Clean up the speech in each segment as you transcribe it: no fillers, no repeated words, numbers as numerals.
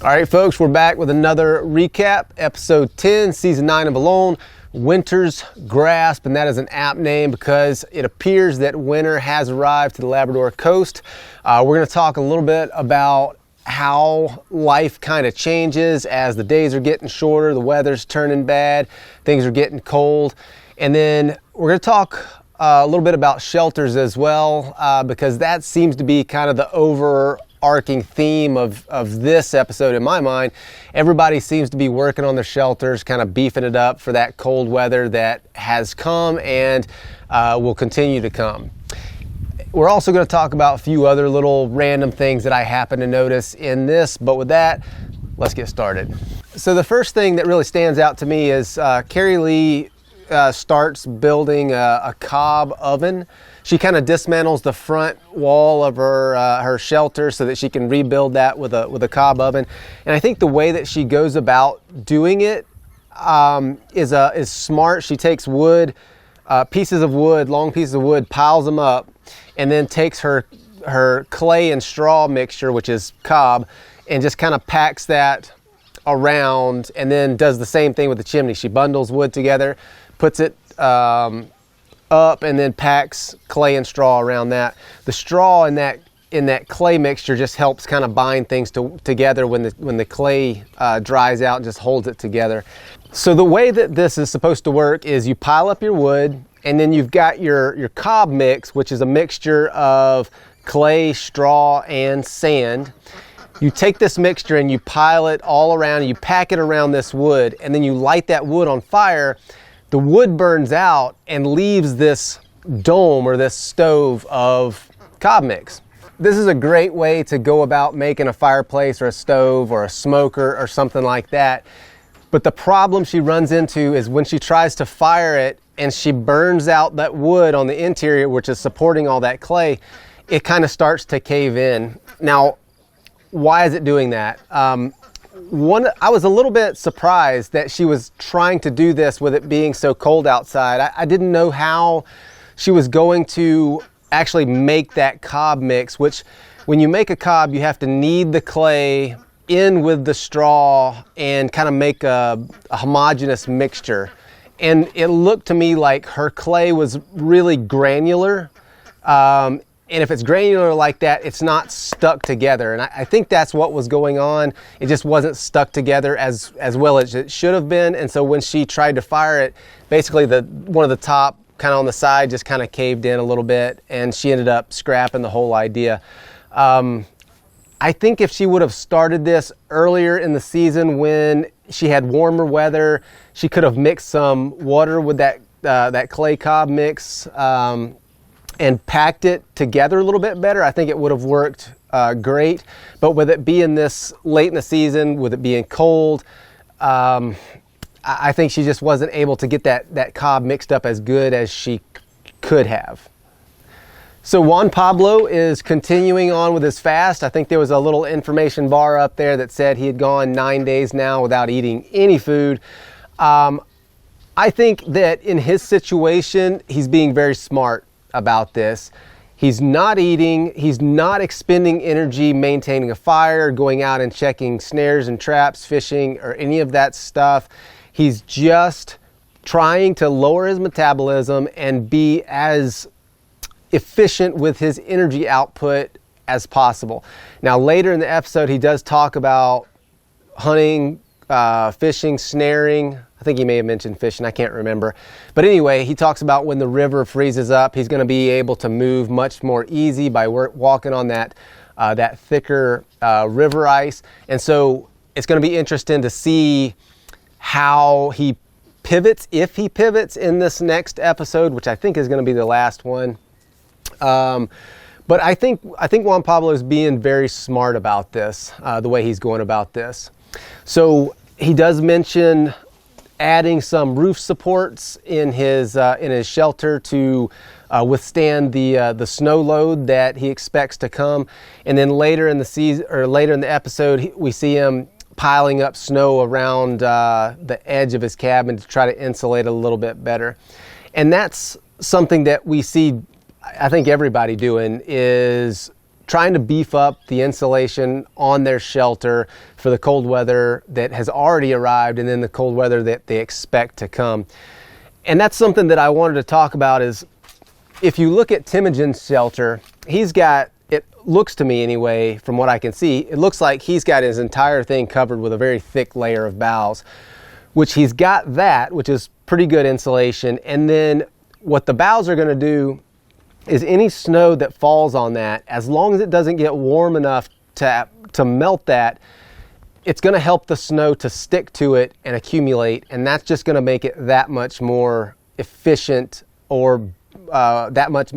All right, folks, we're back with another recap, episode 10, season 9 of Alone, Winter's Grasp, and that is an apt name because it appears that winter has arrived to the Labrador coast. We're going to talk a little bit about how life kind of changes as the days are getting shorter, the weather's turning bad, things are getting cold, and then we're going to talk a little bit about shelters as well, because that seems to be kind of the overarching theme of this episode in my mind. Everybody seems to be working on their shelters, kind of beefing it up for that cold weather that has come and will continue to come. We're also going to talk about a few other little random things that I happen to notice in this, but with that, let's get started. So the first thing that really stands out to me is Carrie Lee starts building a Cobb oven. She kind of dismantles the front wall of her shelter so that she can rebuild that with a Cobb oven. And I think the way that she goes about doing it is smart. She takes wood, pieces of wood, long pieces of wood, piles them up, and then takes her clay and straw mixture, which is Cobb, and just kind of packs that around, and then does the same thing with the chimney. She bundles wood together, puts it up, and then packs clay and straw around that. The straw in that clay mixture just helps kind of bind things together when the clay dries out, and just holds it together. So the way that this is supposed to work is you pile up your wood, and then you've got your Cobb mix, which is a mixture of clay, straw, and sand. You take this mixture and you pile it all around, you pack it around this wood, and then you light that wood on fire. The wood burns out and leaves this dome or this stove of Cobb mix. This is a great way to go about making a fireplace or a stove or a smoker or something like that. But the problem she runs into is when she tries to fire it and she burns out that wood on the interior, which is supporting all that clay, it kind of starts to cave in. Now, why is it doing that? I was a little bit surprised that she was trying to do this with it being so cold outside. I didn't know how she was going to actually make that Cobb mix, which when you make a Cobb, you have to knead the clay in with the straw and kind of make a homogeneous mixture. And it looked to me like her clay was really granular. And if it's granular like that, it's not stuck together. And I think that's what was going on. It just wasn't stuck together as well as it should have been. And so when she tried to fire it, basically one of the top kind of on the side just kind of caved in a little bit, and she ended up scrapping the whole idea. I think if she would have started this earlier in the season when she had warmer weather, she could have mixed some water with that clay Cobb mix, and packed it together a little bit better. I think it would have worked great. But with it being this late in the season, with it being cold, I think she just wasn't able to get that Cobb mixed up as good as she could have. So Juan Pablo is continuing on with his fast. I think there was a little information bar up there that said he had gone 9 days now without eating any food. I think that in his situation, he's being very smart about this. He's not eating, he's not expending energy maintaining a fire, going out and checking snares and traps, fishing, or any of that stuff. He's just trying to lower his metabolism and be as efficient with his energy output as possible. Now later in the episode, he does talk about hunting, fishing, snaring. I think he may have mentioned fishing, I can't remember. But anyway, he talks about when the river freezes up, he's going to be able to move much more easy by walking on that thicker river ice. And so it's going to be interesting to see how he pivots, if he pivots in this next episode, which I think is going to be the last one. But I think Juan Pablo is being very smart about this, the way he's going about this. So he does mention adding some roof supports in his shelter to withstand the snow load that he expects to come. And then later in the season, or later in the episode, we see him piling up snow around the edge of his cabin to try to insulate a little bit better. And that's something that we see, I think everybody doing, is trying to beef up the insulation on their shelter for the cold weather that has already arrived and then the cold weather that they expect to come. And that's something that I wanted to talk about. Is if you look at Timogen's shelter, he's got, it looks to me anyway, from what I can see, it looks like he's got his entire thing covered with a very thick layer of boughs, which he's got that, which is pretty good insulation. And then what the boughs are going to do is any snow that falls on that, as long as it doesn't get warm enough to melt that, it's going to help the snow to stick to it and accumulate, and that's just going to make it that much more efficient, or that much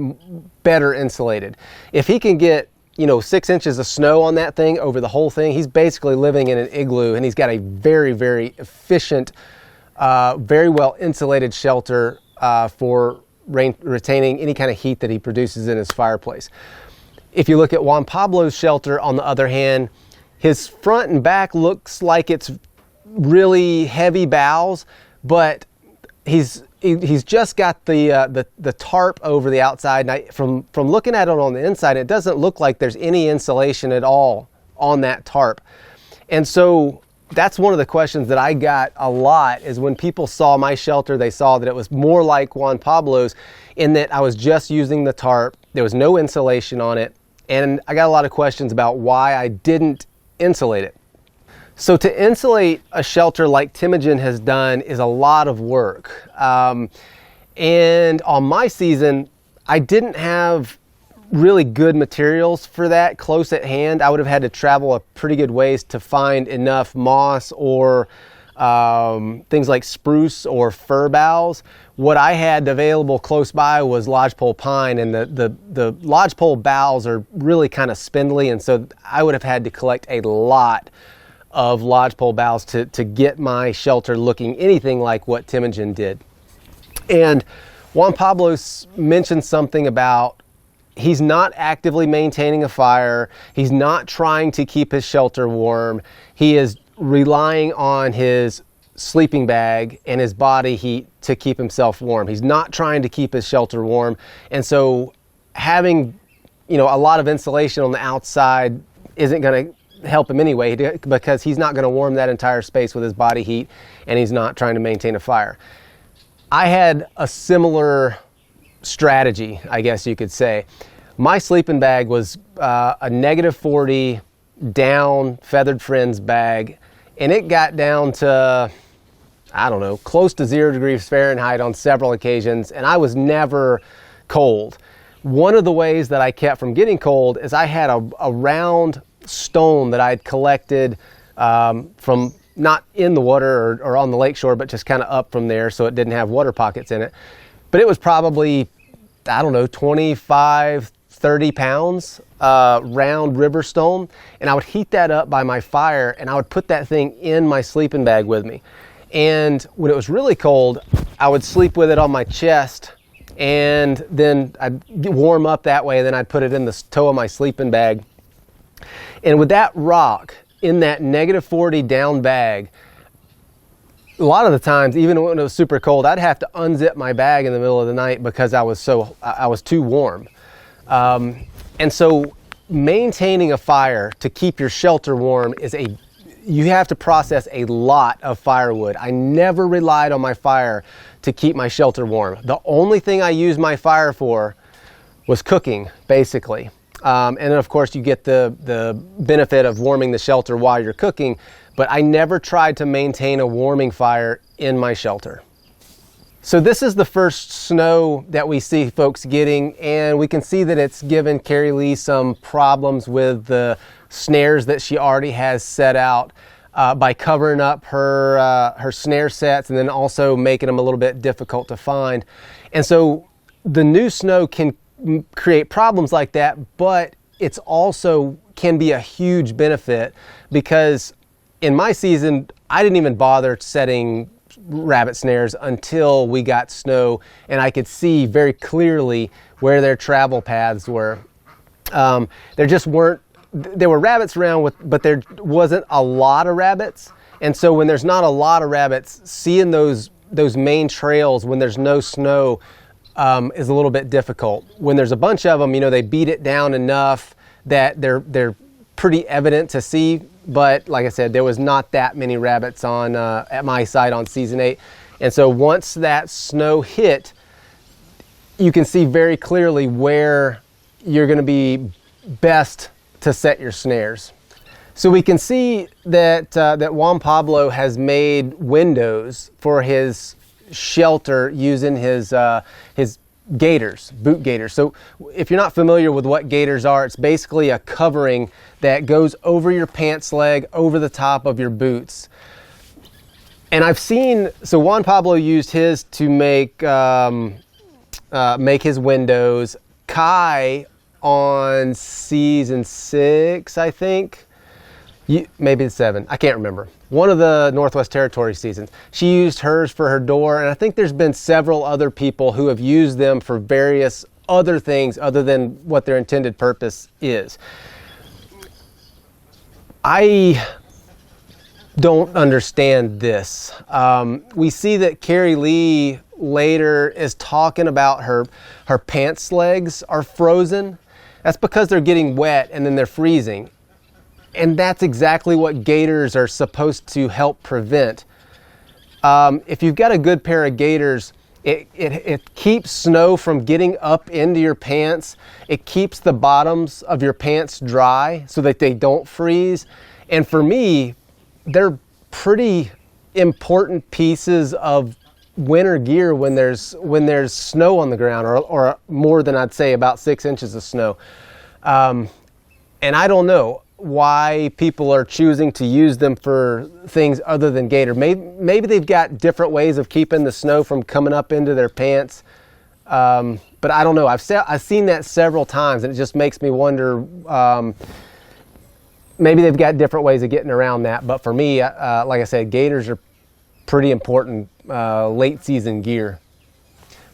better insulated. If he can get 6 inches of snow on that thing over the whole thing, he's basically living in an igloo, and he's got a very, very efficient, very well insulated shelter for retaining any kind of heat that he produces in his fireplace. If you look at Juan Pablo's shelter, on the other hand, his front and back looks like it's really heavy boughs, but he's just got the tarp over the outside. And from looking at it on the inside, it doesn't look like there's any insulation at all on that tarp. And so that's one of the questions that I got a lot, is when people saw my shelter, they saw that it was more like Juan Pablo's in that I was just using the tarp. There was no insulation on it. And I got a lot of questions about why I didn't insulate it. So to insulate a shelter like Timogen has done is a lot of work. And on my season, I didn't have really good materials for that close at hand. I would have had to travel a pretty good ways to find enough moss or things like spruce or fir boughs. What I had available close by was lodgepole pine, and the lodgepole boughs are really kind of spindly, and so I would have had to collect a lot of lodgepole boughs to get my shelter looking anything like what Timogen did. And Juan Pablo mentioned something about he's not actively maintaining a fire. He's not trying to keep his shelter warm. He is relying on his sleeping bag and his body heat to keep himself warm. He's not trying to keep his shelter warm. And so having, a lot of insulation on the outside isn't going to help him anyway, because he's not going to warm that entire space with his body heat, and he's not trying to maintain a fire. I had a similar strategy, I guess you could say. My sleeping bag was a -40 down Feathered Friends bag, and it got down to, close to 0 degrees Fahrenheit on several occasions, and I was never cold. One of the ways that I kept from getting cold is I had a round stone that I had collected from not in the water or on the lakeshore, but just kind of up from there, so it didn't have water pockets in it. But it was probably, 25, 30 pounds round river stone, and I would heat that up by my fire, and I would put that thing in my sleeping bag with me. And when it was really cold, I would sleep with it on my chest, and then I'd warm up that way, and then I'd put it in the toe of my sleeping bag. And with that rock in that -40 down bag, a lot of the times, even when it was super cold, I'd have to unzip my bag in the middle of the night because I was too warm. And so maintaining a fire to keep your shelter warm you have to process a lot of firewood. I never relied on my fire to keep my shelter warm. The only thing I used my fire for was cooking, basically. And then of course you get the benefit of warming the shelter while you're cooking, but I never tried to maintain a warming fire in my shelter. So this is the first snow that we see folks getting, and we can see that it's given Carrie Lee some problems with the snares that she already has set out by covering up her snare sets, and then also making them a little bit difficult to find. And so the new snow can create problems like that, but it's also can be a huge benefit, because in my season, I didn't even bother setting rabbit snares until we got snow, and I could see very clearly where their travel paths were. There just weren't, there were rabbits around, but there wasn't a lot of rabbits. And so when there's not a lot of rabbits, seeing those main trails when there's no snow is a little bit difficult. When there's a bunch of them, they beat it down enough that they're pretty evident to see. But like I said, there was not that many rabbits on at my site on season 8. And so once that snow hit, you can see very clearly where you're going to be best to set your snares. So we can see that that Juan Pablo has made windows for his shelter using his gaiters, boot gaiters. So if you're not familiar with what gaiters are, it's basically a covering that goes over your pants leg, over the top of your boots. And I've seen, so Juan Pablo used his to make his windows. Kai on season 6, I think, maybe 7, I can't remember. One of the Northwest Territory seasons, she used hers for her door, and I think there's been several other people who have used them for various other things other than what their intended purpose is. I don't understand this. We see that Carrie Lee later is talking about her pants legs are frozen. That's because they're getting wet and then they're freezing. And that's exactly what gaiters are supposed to help prevent. If you've got a good pair of gaiters, it keeps snow from getting up into your pants. It keeps the bottoms of your pants dry so that they don't freeze. And for me, they're pretty important pieces of winter gear when there's snow on the ground, or more than I'd say about 6 inches of snow. And I don't know why people are choosing to use them for things other than gaiter. Maybe they've got different ways of keeping the snow from coming up into their pants. But I don't know. I've seen that several times, and it just makes me wonder. Maybe they've got different ways of getting around that. But for me, like I said, gaiters are pretty important late season gear.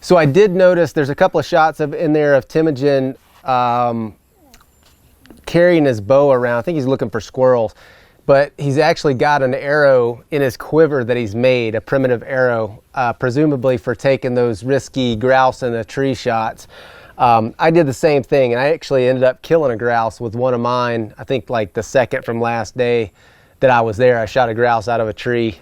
So I did notice there's a couple of shots in there of Timogen carrying his bow around. I think he's looking for squirrels, but he's actually got an arrow in his quiver that he's made, a primitive arrow, presumably for taking those risky grouse in the tree shots. I did the same thing, and I actually ended up killing a grouse with one of mine. I think like the second from last day that I was there, I shot a grouse out of a tree.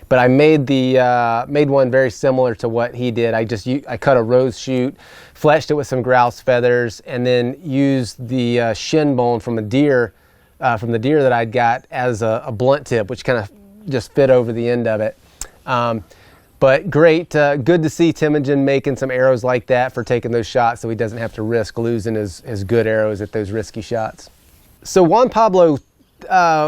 But I made one very similar to what he did. I cut a rose shoot, fleshed it with some grouse feathers, and then used the shin bone from the deer that I'd got as a blunt tip, which kind of just fit over the end of it. But great, good to see Timogen making some arrows like that for taking those shots, so he doesn't have to risk losing his good arrows at those risky shots. So Juan Pablo,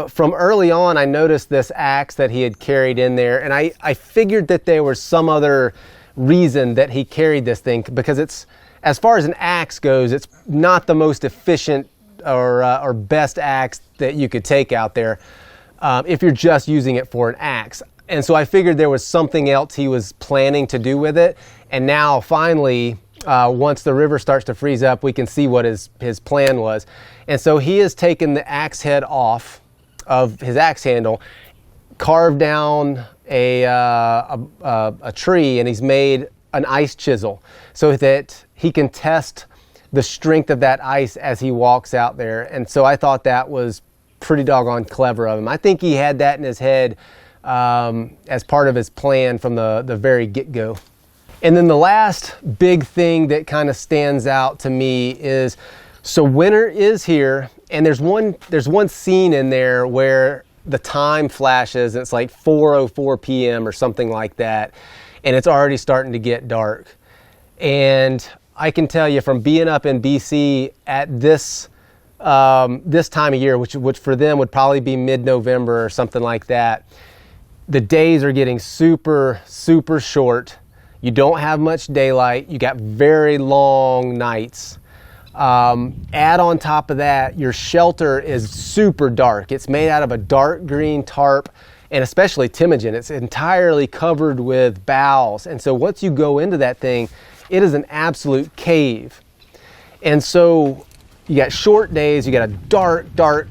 from early on, I noticed this axe that he had carried in there, and I figured that there was some other reason that he carried this thing, because it's, as far as an axe goes, it's not the most efficient or best axe that you could take out there if you're just using it for an axe. And so I figured there was something else he was planning to do with it, and now finally, once the river starts to freeze up, we can see what his plan was. And so he has taken the axe head off of his axe handle, carved down a tree, and he's made an ice chisel so that he can test the strength of that ice as he walks out there. And so I thought that was pretty doggone clever of him. I think he had that in his head as part of his plan from the very get-go. And then the last big thing that kind of stands out to me is, so winter is here, and there's one scene in there where the time flashes, and it's like 4:04 p.m. or something like that, and it's already starting to get dark. And I can tell you from being up in BC at this time of year, which for them would probably be mid-November or something like that, the days are getting super, super short. You don't have much daylight. You got very long nights. Add on top of that, your shelter is super dark. It's made out of a dark green tarp, and especially Timogen, it's entirely covered with boughs. And so once you go into that thing, it is an absolute cave. And so you got short days, you got a dark, dark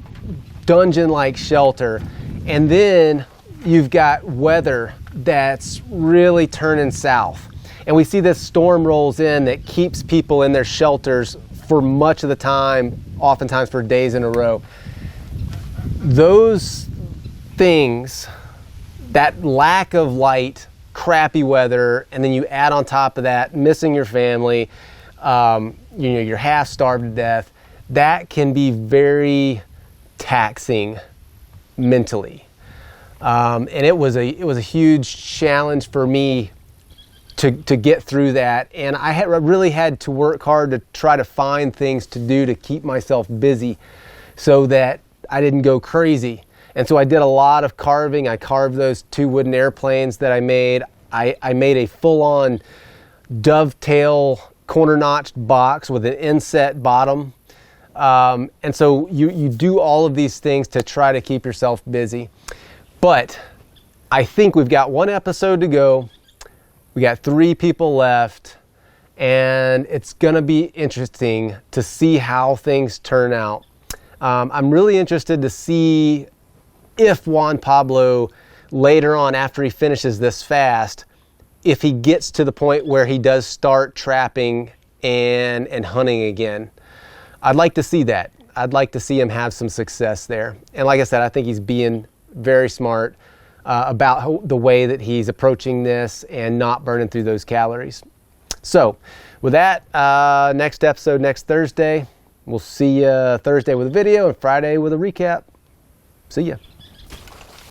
dungeon-like shelter, and then you've got weather that's really turning south. And we see this storm rolls in that keeps people in their shelters for much of the time, oftentimes for days in a row. Those things, that lack of light, crappy weather, and then you add on top of that missing your family, you're half starved to death, that can be very taxing mentally. And it was a huge challenge for me to get through that, and I really had to work hard to try to find things to do to keep myself busy so that I didn't go crazy. And so I did a lot of carving. I carved those 2 wooden airplanes that I made. I made a full-on dovetail corner-notched box with an inset bottom. And so you do all of these things to try to keep yourself busy. But I think we've got 1 episode to go. We got 3 people left, and it's going to be interesting to see how things turn out. I'm really interested to see if Juan Pablo, later on after he finishes this fast, if he gets to the point where he does start trapping and hunting again. I'd like to see that. I'd like to see him have some success there. And like I said, I think he's being very smart about the way that he's approaching this and not burning through those calories. So with that, next episode next Thursday. We'll see you Thursday with a video and Friday with a recap. See ya.